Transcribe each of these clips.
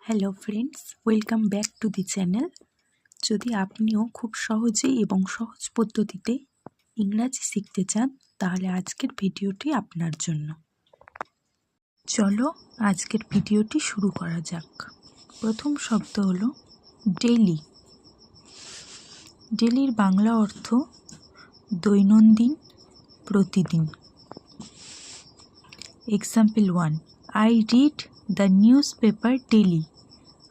Hello friends, welcome back to the channel. যদি আপনিও খুব সহজেই এবং সহজ পদ্ধতিতে ইংরাজি শিখতে চান তাহলে আজকের ভিডিওটি আপনার জন্য। চলো আজকের ভিডিওটি শুরু করা যাক। প্রথম শব্দ হলো ডেইলি। ডেইলির বাংলা অর্থ দৈনন্দিন, প্রতিদিন। Example 1, I read the newspaper daily.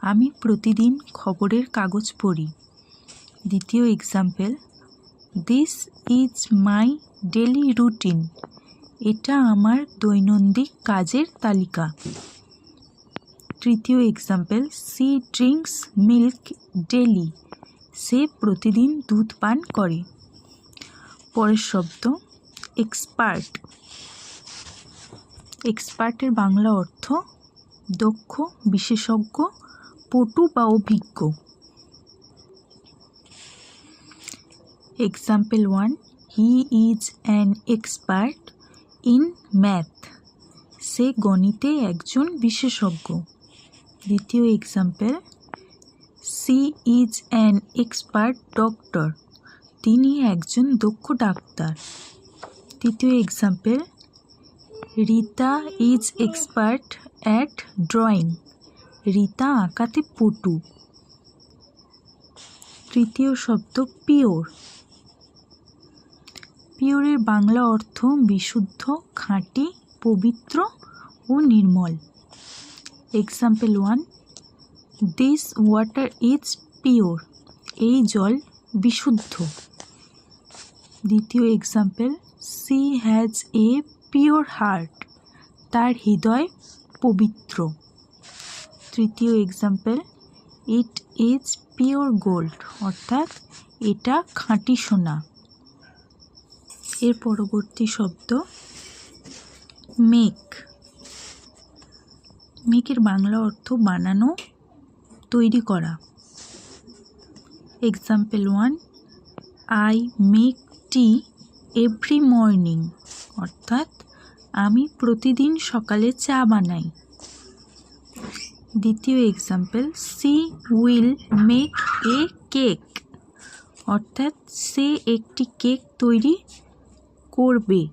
আমি প্রতিদিন খবরের কাগজ পড়ি। দ্বিতীয় example, this is my daily routine. এটা আমার দৈনন্দিন কাজের তালিকা। তৃতীয় example, she drinks milk daily. সে প্রতিদিন দুধ পান করে। পরের শব্দ এক্সপার্ট। এক্সপার্টের বাংলা অর্থ দক্ষ, বিশেষজ্ঞ, পটু বা অভিজ্ঞ। Example 1, he is an expert in math. সে গণিতে একজন বিশেষজ্ঞ। দ্বিতীয় example, she is an expert doctor. তিনি একজন দক্ষ ডাক্তার। তৃতীয় example, Rita is expert at drawing. Rita আঁকাতে পটু। তৃতীয় শব্দ পিওর। পিওরের বাংলা অর্থ বিশুদ্ধ, খাঁটি, পবিত্র ও নির্মল। Example 1, this water is pure. এই জল বিশুদ্ধ। দ্বিতীয় example, she has a pure heart. তার হৃদয় পবিত্র। তৃতীয় example, it is pure gold. অর্থাৎ এটা খাঁটি সোনা। এর পরবর্তী শব্দ মেক। মেকের বাংলা অর্থ বানানো, তৈরি করা। Example 1, I make tea every morning. অর্থাৎ আমি প্রতিদিন সকালে চা বানাই। দ্বিতীয় example, she will make a cake. অর্থাৎ সে একটি কেক তৈরি করবে।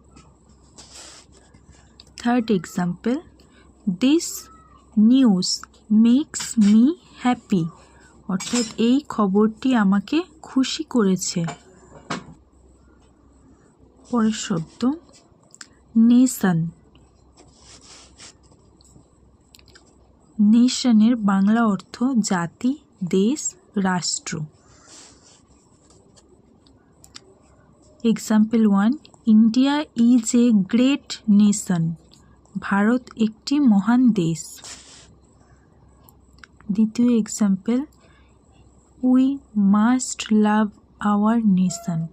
Third example, this news makes me happy. অর্থাৎ এই খবরটি আমাকে খুশি করেছে। পরের শব্দ নেশন। নেশনের বাংলা অর্থ জাতি, দেশ, রাষ্ট্র। Example 1, India is a great nation. Bharat একটি মহান দেশ। দ্বিতীয় example, we must love our nation.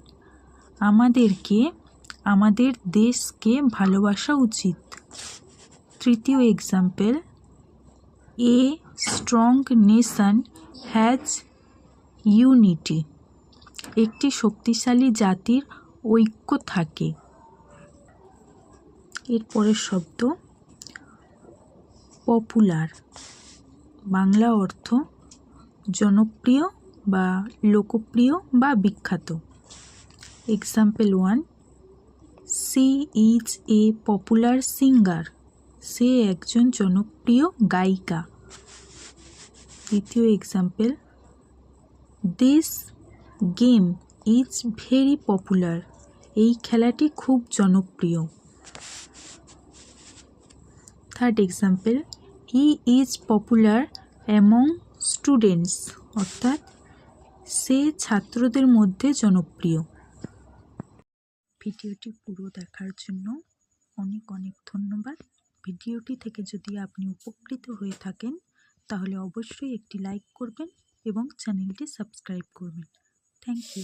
আমাদেরকে আমাদের দেশকে ভালোবাসা উচিত। তৃতীয় example, a strong nation has unity. একটি শক্তিশালী জাতির ঐক্য থাকে। এরপরের শব্দ পপুলার। বাংলা অর্থ জনপ্রিয় বা লোকপ্রিয় বা বিখ্যাত। Example 1, she is a popular singer. সে একজন জনপ্রিয় গায়িকা। দ্বিতীয় example, this game is very popular. এই খেলাটি খুব জনপ্রিয়। Third example, he is popular among students. অর্থাৎ সে ছাত্রদের মধ্যে জনপ্রিয়। ভিডিওটি পুরো দেখার জন্য অনেক অনেক ধন্যবাদ। ভিডিওটি থেকে যদি আপনি উপকৃত হয়ে থাকেন তাহলে অবশ্যই একটি লাইক করবেন এবং চ্যানেলটি সাবস্ক্রাইব করবেন। Thank you.